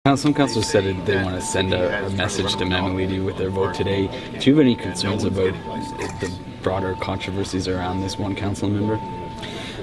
Some councillors said that they want to send a message to Mamoulides with their vote today. Do you have any concerns about the broader controversies around this one council member?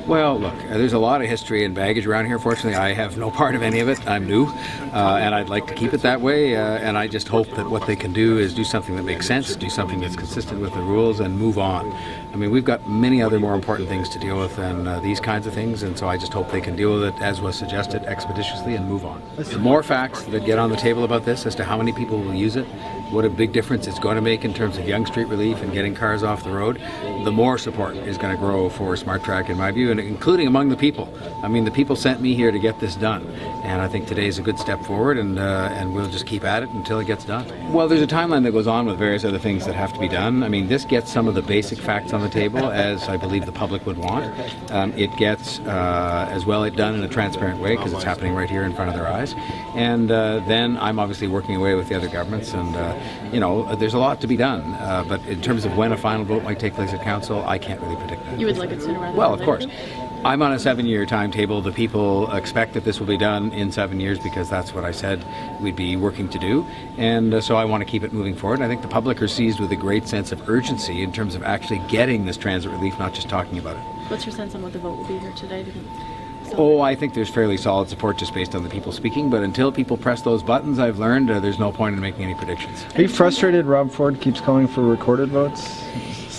Well, look, there's a lot of history and baggage around here. Fortunately, I have no part of any of it. I'm new, and I'd like to keep it that way. And I just hope that what they can do is do something that makes sense, do something that's consistent with the rules, and move on. I mean, we've got many other more important things to deal with than these kinds of things, and so I just hope they can deal with it, as was suggested, expeditiously and move on. The more facts that get on the table about this as to how many people will use it, what a big difference it's going to make in terms of young street relief and getting cars off the road, the more support is going to grow for Smart Track, in my view, and including among the people. I mean, the people sent me here to get this done, and I think today is a good step forward, and we'll just keep at it until it gets done. Well, there's a timeline that goes on with various other things that have to be done. I mean, this gets some of the basic facts on the table, as I believe the public would want. It gets as well it done in a transparent way, because it's happening right here in front of their eyes. And then I'm obviously working away with the other governments, and there's a lot to be done. But in terms of when a final vote might take place at council, I can't really predict that. You would like it sooner rather than later? Well, of course. I'm on a 7-year timetable. The people expect that this will be done in 7 years, because that's what I said we'd be working to do. And so I want to keep it moving forward. And I think the public are seized with a great sense of urgency in terms of actually getting this transit relief, not just talking about it. What's your sense on what the vote will be here today? Oh, I think there's fairly solid support just based on the people speaking, but until people press those buttons, I've learned there's no point in making any predictions. Are you frustrated Rob Ford keeps calling for recorded votes?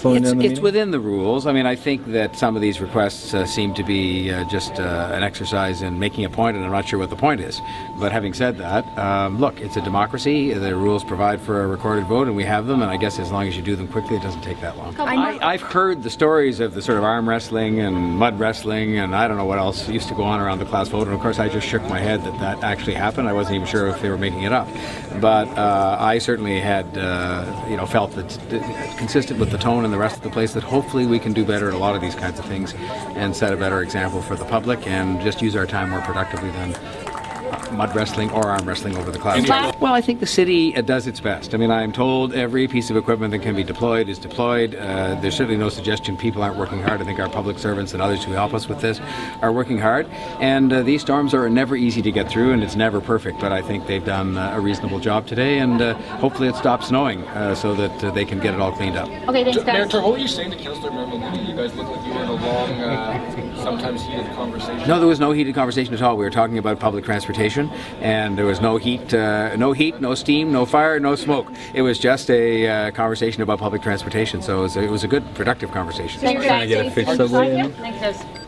It's within the rules. I mean, I think that some of these requests seem to be just an exercise in making a point, and I'm not sure what the point is. But having said that, look, it's a democracy. The rules provide for a recorded vote, and we have them, and I guess as long as you do them quickly, it doesn't take that long. I've heard the stories of the sort of arm wrestling and mud wrestling, and I don't know what else used to go on around the class vote, and of course I just shook my head that actually happened. I wasn't even sure if they were making it up. But I certainly had felt that, consistent with the tone and the rest of the place, that hopefully we can do better at a lot of these kinds of things and set a better example for the public and just use our time more productively than mud wrestling or arm wrestling over the clouds. Well, I think the city does its best. I mean, I'm told every piece of equipment that can be deployed is deployed. There's certainly no suggestion people aren't working hard. I think our public servants and others who help us with this are working hard. And these storms are never easy to get through, and it's never perfect, but I think they've done a reasonable job today, and hopefully it stops snowing so that they can get it all cleaned up. Okay, thanks, guys. Mayor Tory, what were you saying to Councillor Mamoulides? You guys look like you had a long, sometimes heated conversation. No, there was no heated conversation at all. We were talking about public transportation, and there was no heat, no steam, no fire, no smoke. It was just a conversation about public transportation, so it was a good, productive conversation. Thanks, Trying to get a fixed subway in. Thanks, guys.